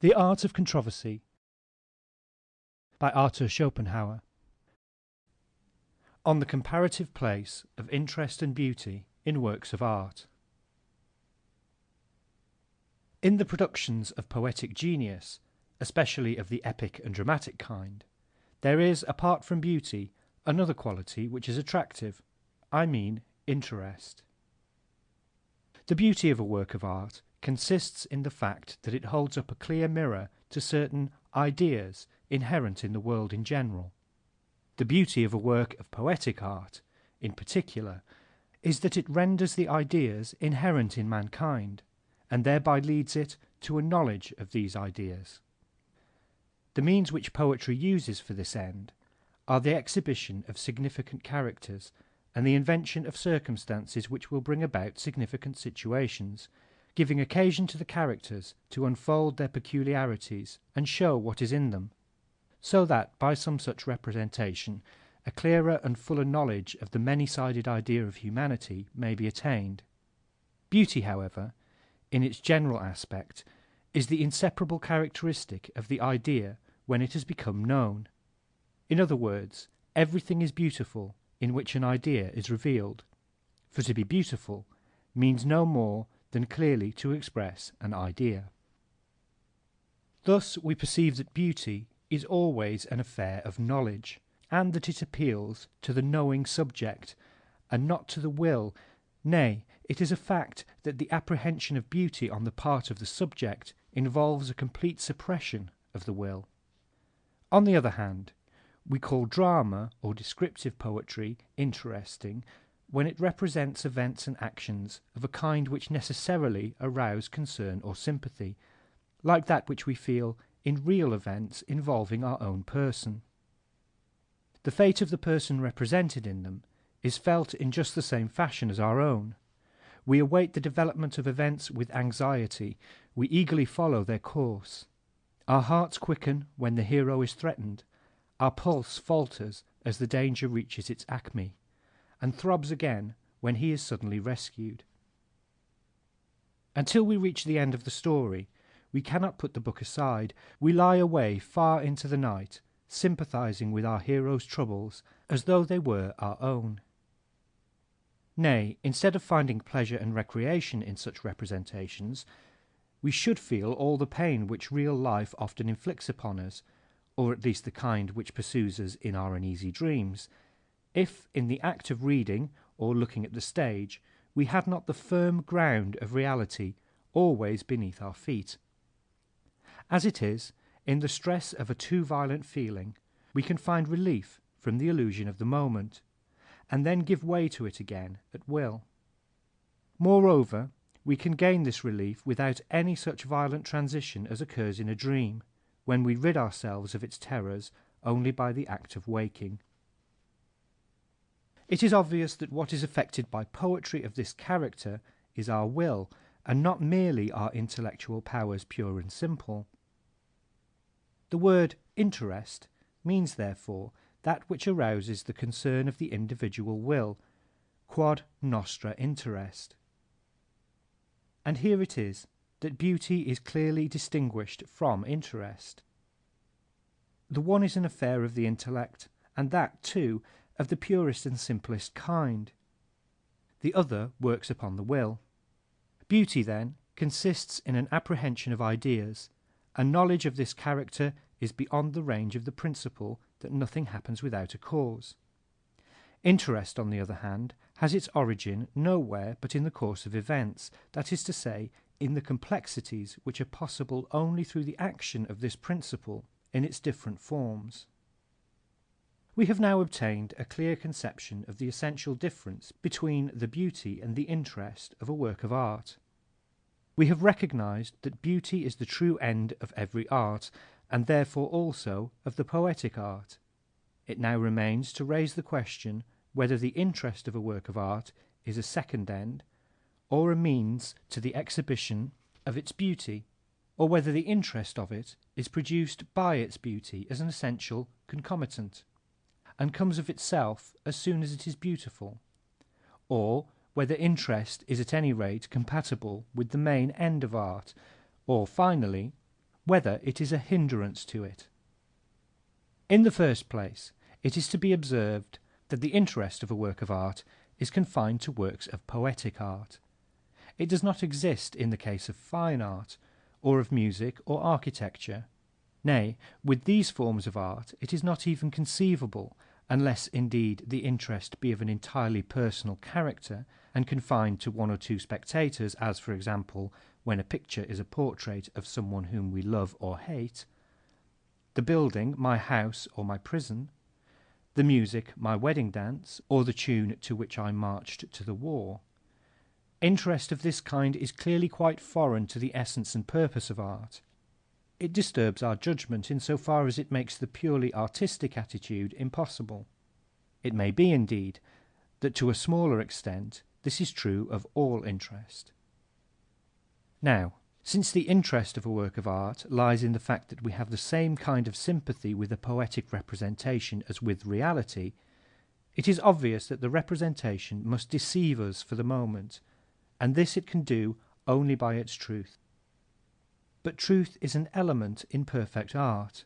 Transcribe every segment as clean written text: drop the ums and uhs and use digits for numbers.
The Art of Controversy by Arthur Schopenhauer. On the comparative place of interest and beauty in works of art. In the productions of poetic genius, especially of the epic and dramatic kind, there is, apart from beauty, another quality which is attractive, I mean interest. The beauty of a work of art consists in the fact that it holds up a clear mirror to certain ideas inherent in the world in general. The beauty of a work of poetic art, in particular, is that it renders the ideas inherent in mankind, and thereby leads it to a knowledge of these ideas. The means which poetry uses for this end are the exhibition of significant characters and the invention of circumstances which will bring about significant situations, giving occasion to the characters to unfold their peculiarities and show what is in them, so that by some such representation a clearer and fuller knowledge of the many-sided idea of humanity may be attained. Beauty, however, in its general aspect, is the inseparable characteristic of the idea when it has become known. In other words, everything is beautiful in which an idea is revealed, for to be beautiful means no more than clearly to express an idea. Thus we perceive that beauty is always an affair of knowledge, and that it appeals to the knowing subject, and not to the will. Nay, it is a fact that the apprehension of beauty on the part of the subject involves a complete suppression of the will. On the other hand, we call drama or descriptive poetry interesting when it represents events and actions of a kind which necessarily arouse concern or sympathy, like that which we feel in real events involving our own person. The fate of the person represented in them is felt in just the same fashion as our own. We await the development of events with anxiety, we eagerly follow their course. Our hearts quicken when the hero is threatened, our pulse falters as the danger reaches its acme, and throbs again when he is suddenly rescued. Until we reach the end of the story, we cannot put the book aside. We lie away far into the night, sympathizing with our hero's troubles as though they were our own. Nay, instead of finding pleasure and recreation in such representations, we should feel all the pain which real life often inflicts upon us, or at least the kind which pursues us in our uneasy dreams, if in the act of reading or looking at the stage we had not the firm ground of reality always beneath our feet. As it is, in the stress of a too violent feeling, we can find relief from the illusion of the moment, and then give way to it again at will. Moreover, we can gain this relief without any such violent transition as occurs in a dream, when we rid ourselves of its terrors only by the act of waking. It is obvious that what is affected by poetry of this character is our will, and not merely our intellectual powers pure and simple. The word interest means therefore that which arouses the concern of the individual will, quod nostra interest. And here it is that beauty is clearly distinguished from interest. The one is an affair of the intellect, and that, too, of the purest and simplest kind. The other works upon the will. Beauty, then, consists in an apprehension of ideas, and knowledge of this character is beyond the range of the principle that nothing happens without a cause. Interest, on the other hand, has its origin nowhere but in the course of events, that is to say, in the complexities which are possible only through the action of this principle in its different forms. We have now obtained a clear conception of the essential difference between the beauty and the interest of a work of art. We have recognized that beauty is the true end of every art, and therefore also of the poetic art. It now remains to raise the question whether the interest of a work of art is a second end, or a means to the exhibition of its beauty, or whether the interest of it is produced by its beauty as an essential concomitant, and comes of itself as soon as it is beautiful, or whether interest is at any rate compatible with the main end of art, or finally, whether it is a hindrance to it. In the first place, it is to be observed that the interest of a work of art is confined to works of poetic art. It does not exist in the case of fine art, or of music or architecture. Nay, with these forms of art it is not even conceivable, unless indeed the interest be of an entirely personal character, and confined to one or two spectators, as, for example, when a picture is a portrait of someone whom we love or hate, the building my house or my prison, the music my wedding dance, or the tune to which I marched to the war. Interest of this kind is clearly quite foreign to the essence and purpose of art. It disturbs our judgment in so far as it makes the purely artistic attitude impossible. It may be, indeed, that to a smaller extent this is true of all interest. Now, since the interest of a work of art lies in the fact that we have the same kind of sympathy with a poetic representation as with reality, it is obvious that the representation must deceive us for the moment, and this it can do only by its truth. But truth is an element in perfect art.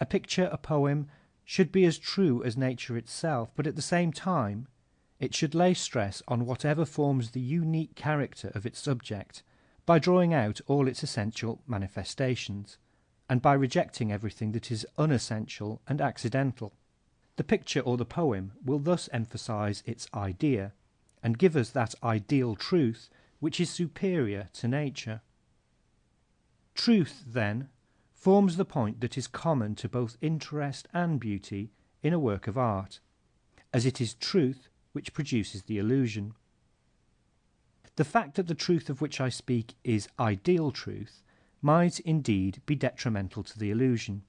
A picture, a poem, should be as true as nature itself, but at the same time it should lay stress on whatever forms the unique character of its subject, by drawing out all its essential manifestations, and by rejecting everything that is unessential and accidental. The picture or the poem will thus emphasize its idea, and give us that ideal truth which is superior to nature. Truth, then, forms the point that is common to both interest and beauty in a work of art, as it is truth which produces the illusion. The fact that the truth of which I speak is ideal truth might indeed be detrimental to the illusion,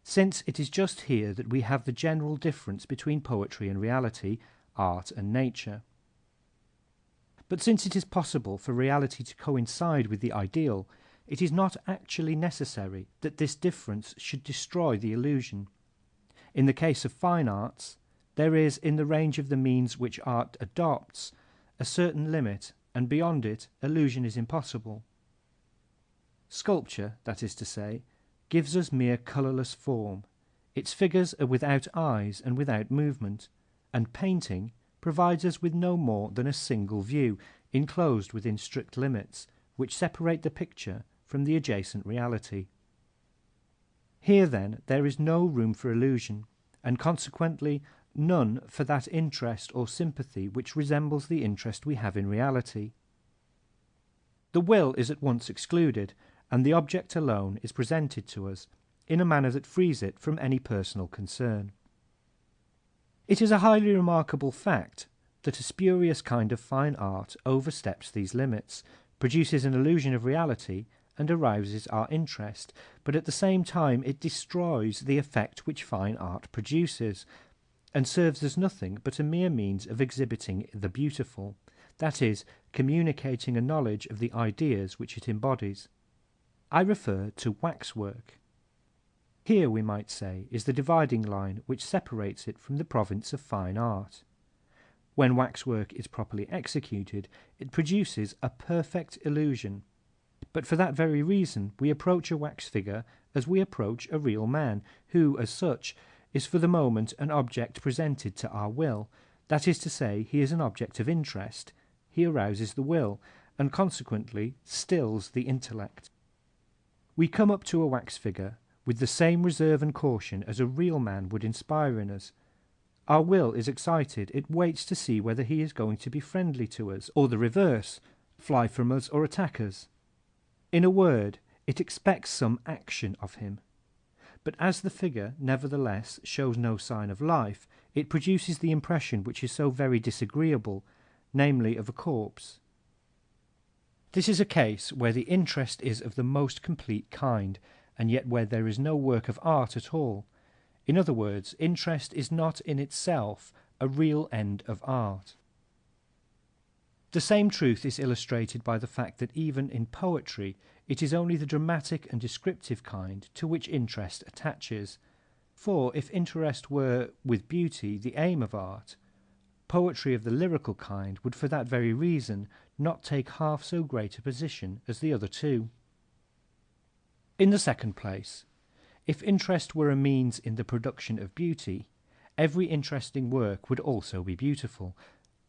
since it is just here that we have the general difference between poetry and reality, art and nature. But since it is possible for reality to coincide with the ideal, it is not actually necessary that this difference should destroy the illusion. In the case of fine arts, there is, in the range of the means which art adopts, a certain limit, and beyond it illusion is impossible. Sculpture, that is to say, gives us mere colourless form. Its figures are without eyes and without movement, and painting provides us with no more than a single view, enclosed within strict limits, which separate the picture from the adjacent reality. Here, then, there is no room for illusion, and consequently none for that interest or sympathy which resembles the interest we have in reality. The will is at once excluded, and the object alone is presented to us in a manner that frees it from any personal concern. It is a highly remarkable fact that a spurious kind of fine art oversteps these limits, produces an illusion of reality, and arouses our interest, but at the same time it destroys the effect which fine art produces, and serves as nothing but a mere means of exhibiting the beautiful, that is, communicating a knowledge of the ideas which it embodies. I refer to waxwork. Here, we might say, is the dividing line which separates it from the province of fine art. When waxwork is properly executed, it produces a perfect illusion, but for that very reason we approach a wax figure as we approach a real man, who, as such, is for the moment an object presented to our will, that is to say, he is an object of interest, he arouses the will, and consequently stills the intellect. We come up to a wax figure with the same reserve and caution as a real man would inspire in us. Our will is excited, it waits to see whether he is going to be friendly to us, or the reverse, fly from us or attack us. In a word, it expects some action of him. But as the figure, nevertheless, shows no sign of life, it produces the impression which is so very disagreeable, namely of a corpse. This is a case where the interest is of the most complete kind, and yet where there is no work of art at all. In other words, interest is not in itself a real end of art. The same truth is illustrated by the fact that even in poetry it is only the dramatic and descriptive kind to which interest attaches. For if interest were, with beauty, the aim of art, poetry of the lyrical kind would for that very reason not take half so great a position as the other two. In the second place, if interest were a means in the production of beauty, every interesting work would also be beautiful.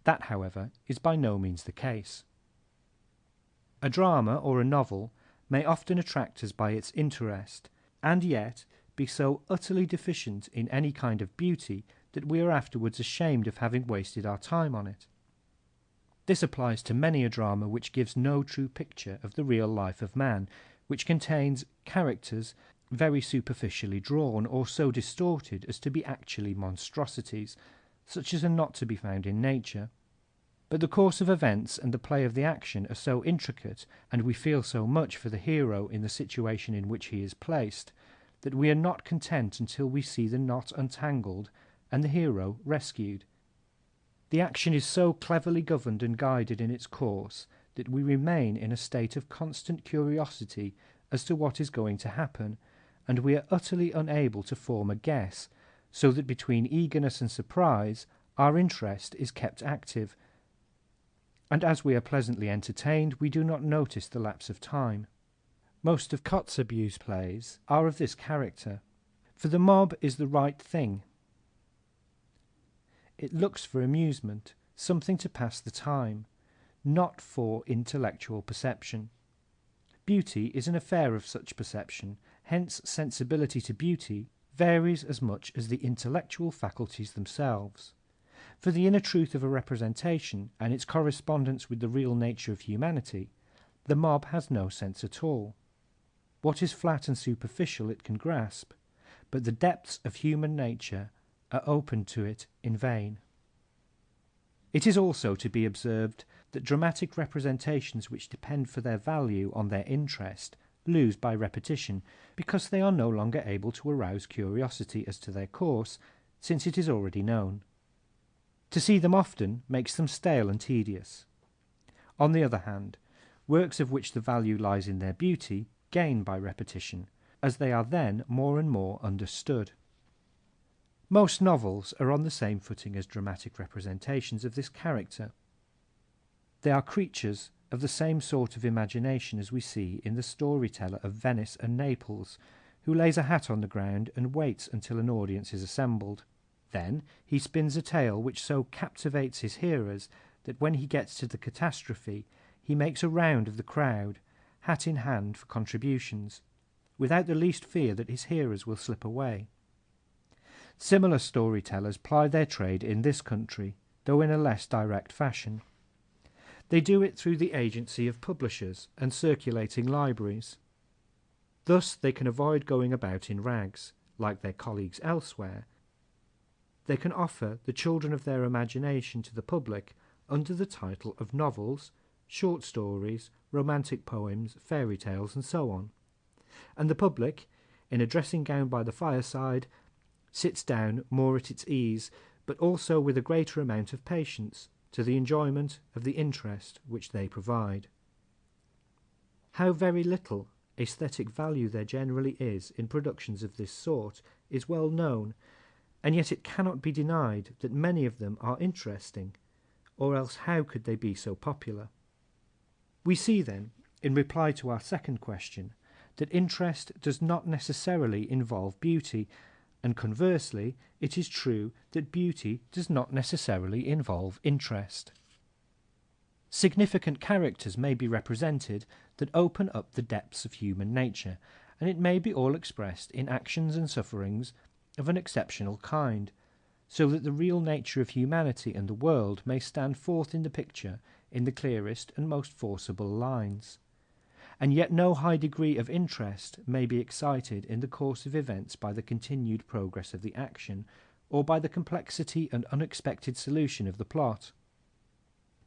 That, however, is by no means the case. A drama or a novel may often attract us by its interest, and yet be so utterly deficient in any kind of beauty that we are afterwards ashamed of having wasted our time on it. This applies to many a drama which gives no true picture of the real life of man, which contains characters very superficially drawn, or so distorted as to be actually monstrosities, such as are not to be found in nature. But the course of events and the play of the action are so intricate, and we feel so much for the hero in the situation in which he is placed, that we are not content until we see the knot untangled and the hero rescued. The action is so cleverly governed and guided in its course that we remain in a state of constant curiosity as to what is going to happen, and we are utterly unable to form a guess, so that between eagerness and surprise our interest is kept active, and as we are pleasantly entertained we do not notice the lapse of time. Most of Kotzebue's plays are of this character, for the mob is the right thing. It looks for amusement, something to pass the time, not for intellectual perception. Beauty is an affair of such perception, hence sensibility to beauty varies as much as the intellectual faculties themselves. For the inner truth of a representation and its correspondence with the real nature of humanity, the mob has no sense at all. What is flat and superficial it can grasp, but the depths of human nature are opened to it in vain. It is also to be observed that dramatic representations which depend for their value on their interest lose by repetition, because they are no longer able to arouse curiosity as to their course, since it is already known. To see them often makes them stale and tedious. On the other hand, works of which the value lies in their beauty gain by repetition, as they are then more and more understood. Most novels are on the same footing as dramatic representations of this character. They are creatures of the same sort of imagination as we see in the storyteller of Venice and Naples, who lays a hat on the ground and waits until an audience is assembled. Then he spins a tale which so captivates his hearers that when he gets to the catastrophe he makes a round of the crowd, hat in hand for contributions, without the least fear that his hearers will slip away. Similar storytellers ply their trade in this country, though in a less direct fashion. They do it through the agency of publishers and circulating libraries. Thus they can avoid going about in rags, like their colleagues elsewhere. They can offer the children of their imagination to the public under the title of novels, short stories, romantic poems, fairy tales, and so on. And the public, in a dressing gown by the fireside, sits down more at its ease, but also with a greater amount of patience, to the enjoyment of the interest which they provide. How very little aesthetic value there generally is in productions of this sort is well known, and yet it cannot be denied that many of them are interesting, or else how could they be so popular? We see then, in reply to our second question, that interest does not necessarily involve beauty, and conversely, it is true that beauty does not necessarily involve interest. Significant characters may be represented that open up the depths of human nature, and it may be all expressed in actions and sufferings of an exceptional kind, so that the real nature of humanity and the world may stand forth in the picture in the clearest and most forcible lines. And yet no high degree of interest may be excited in the course of events by the continued progress of the action, or by the complexity and unexpected solution of the plot.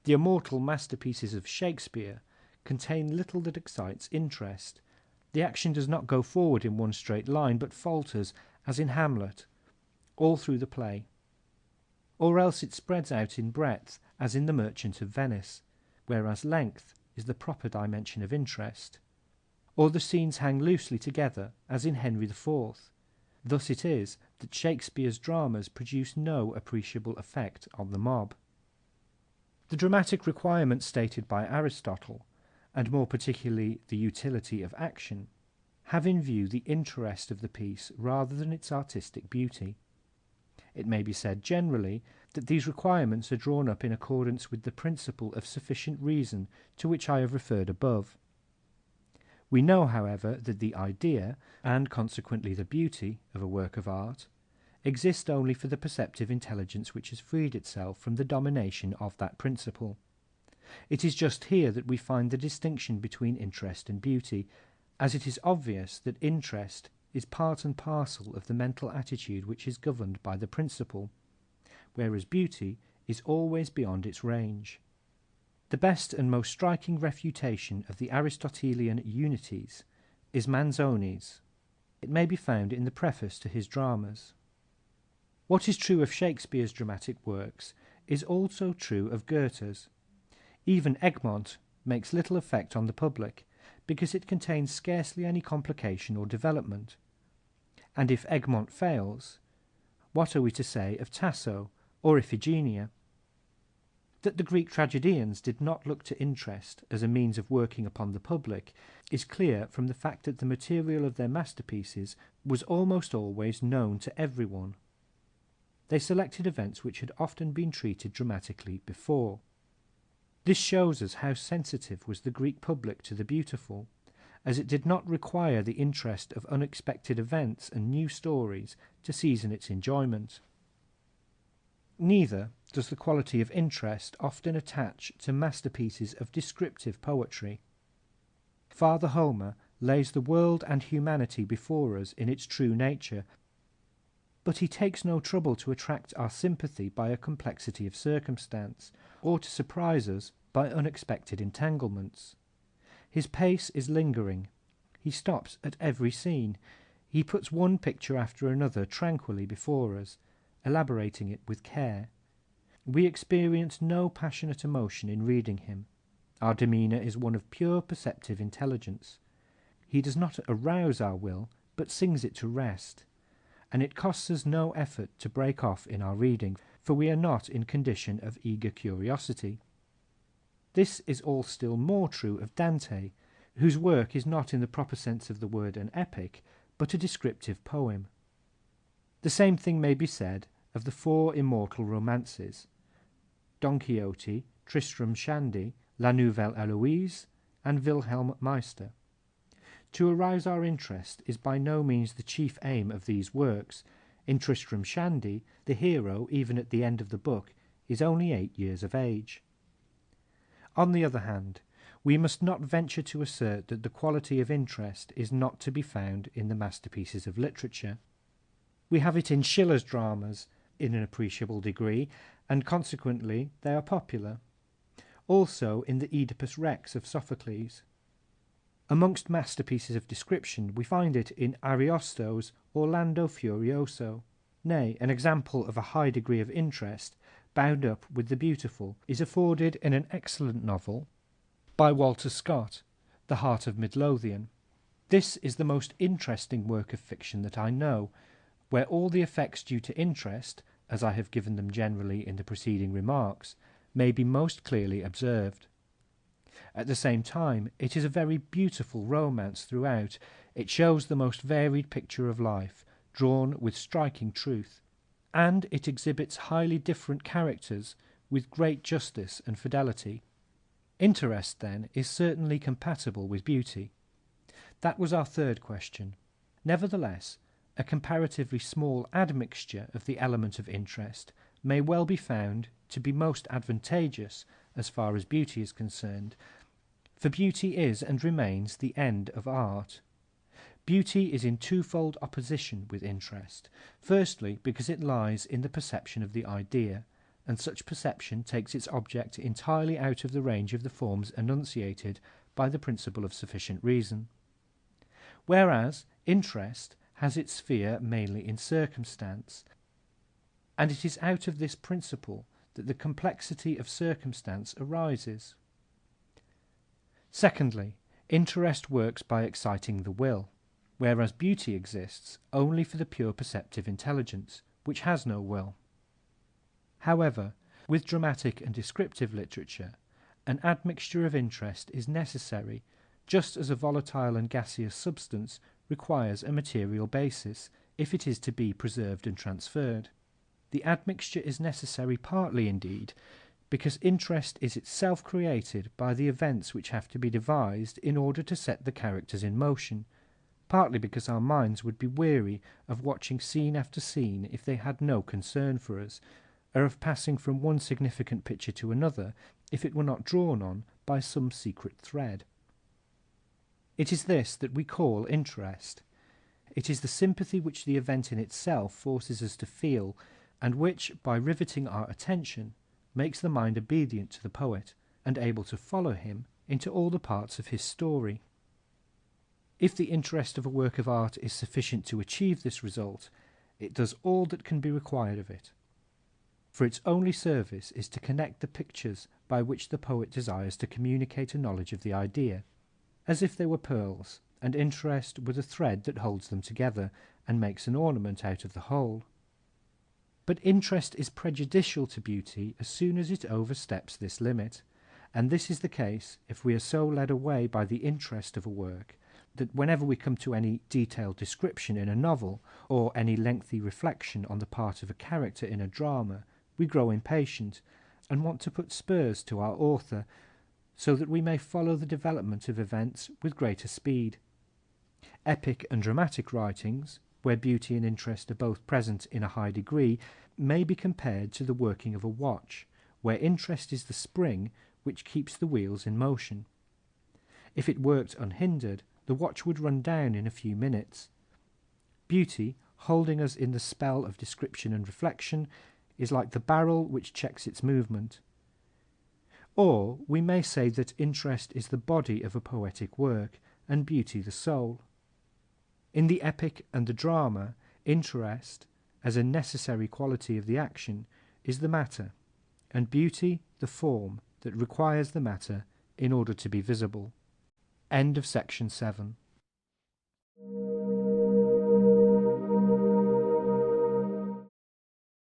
The immortal masterpieces of Shakespeare contain little that excites interest. The action does not go forward in one straight line, but falters, as in Hamlet, all through the play. Or else it spreads out in breadth, as in The Merchant of Venice, whereas length is the proper dimension of interest. Or the scenes hang loosely together, as in Henry IV. Thus it is that Shakespeare's dramas produce no appreciable effect on the mob. The dramatic requirements stated by Aristotle, and more particularly the utility of action, have in view the interest of the piece rather than its artistic beauty. It may be said generally that these requirements are drawn up in accordance with the principle of sufficient reason to which I have referred above. We know, however, that the idea, and consequently the beauty, of a work of art exist only for the perceptive intelligence which has freed itself from the domination of that principle. It is just here that we find the distinction between interest and beauty, as it is obvious that interest is part and parcel of the mental attitude which is governed by the principle, whereas beauty is always beyond its range. The best and most striking refutation of the Aristotelian unities is Manzoni's. It may be found in the preface to his dramas. What is true of Shakespeare's dramatic works is also true of Goethe's. Even Egmont makes little effect on the public, because it contains scarcely any complication or development. And if Egmont fails, what are we to say of Tasso or Iphigenia? That the Greek tragedians did not look to interest as a means of working upon the public is clear from the fact that the material of their masterpieces was almost always known to everyone. They selected events which had often been treated dramatically before. This shows us how sensitive was the Greek public to the beautiful, as it did not require the interest of unexpected events and new stories to season its enjoyment. Neither does the quality of interest often attach to masterpieces of descriptive poetry. Father Homer lays the world and humanity before us in its true nature, but he takes no trouble to attract our sympathy by a complexity of circumstance, or to surprise us by unexpected entanglements. His pace is lingering. He stops at every scene. He puts one picture after another tranquilly before us, elaborating it with care. We experience no passionate emotion in reading him. Our demeanour is one of pure perceptive intelligence. He does not arouse our will, but sings it to rest. And it costs us no effort to break off in our reading, for we are not in condition of eager curiosity. This is all still more true of Dante, whose work is not in the proper sense of the word an epic, but a descriptive poem. The same thing may be said of the four immortal romances, Don Quixote, Tristram Shandy, La Nouvelle Heloise, and Wilhelm Meister. To arouse our interest is by no means the chief aim of these works. In Tristram Shandy, the hero, even at the end of the book, is only 8 years of age. On the other hand, we must not venture to assert that the quality of interest is not to be found in the masterpieces of literature. We have it in Schiller's dramas in an appreciable degree, and consequently they are popular. Also in the Oedipus Rex of Sophocles. Amongst masterpieces of description we find it in Ariosto's Orlando Furioso. Nay, an example of a high degree of interest, bound up with the beautiful, is afforded in an excellent novel by Walter Scott, The Heart of Midlothian. This is the most interesting work of fiction that I know, where all the effects due to interest, as I have given them generally in the preceding remarks, may be most clearly observed. At the same time, it is a very beautiful romance throughout. It shows the most varied picture of life, drawn with striking truth, and it exhibits highly different characters with great justice and fidelity. Interest, then, is certainly compatible with beauty. That was our third question. Nevertheless, a comparatively small admixture of the element of interest may well be found to be most advantageous as far as beauty is concerned, for beauty is and remains the end of art. Beauty is in twofold opposition with interest. Firstly, because it lies in the perception of the idea, and such perception takes its object entirely out of the range of the forms enunciated by the principle of sufficient reason. Whereas interest has its sphere mainly in circumstance, and it is out of this principle that the complexity of circumstance arises. Secondly, interest works by exciting the will, whereas beauty exists only for the pure perceptive intelligence, which has no will. However, with dramatic and descriptive literature, an admixture of interest is necessary, just as a volatile and gaseous substance requires a material basis if it is to be preserved and transferred. The admixture is necessary partly, indeed, because interest is itself created by the events which have to be devised in order to set the characters in motion, partly because our minds would be weary of watching scene after scene if they had no concern for us, or of passing from one significant picture to another if it were not drawn on by some secret thread. It is this that we call interest. It is the sympathy which the event in itself forces us to feel, and which, by riveting our attention, makes the mind obedient to the poet, and able to follow him into all the parts of his story. If the interest of a work of art is sufficient to achieve this result, it does all that can be required of it. For its only service is to connect the pictures by which the poet desires to communicate a knowledge of the idea, as if they were pearls, and interest were the thread that holds them together, and makes an ornament out of the whole. But interest is prejudicial to beauty as soon as it oversteps this limit, and this is the case if we are so led away by the interest of a work that whenever we come to any detailed description in a novel, or any lengthy reflection on the part of a character in a drama, we grow impatient, and want to put spurs to our author, so that we may follow the development of events with greater speed. Epic and dramatic writings, where beauty and interest are both present in a high degree, may be compared to the working of a watch, where interest is the spring which keeps the wheels in motion. If it worked unhindered, the watch would run down in a few minutes. Beauty, holding us in the spell of description and reflection, is like the barrel which checks its movement. Or we may say that interest is the body of a poetic work, and beauty the soul. In the epic and the drama, interest, as a necessary quality of the action, is the matter, and beauty the form that requires the matter in order to be visible. End of section 7.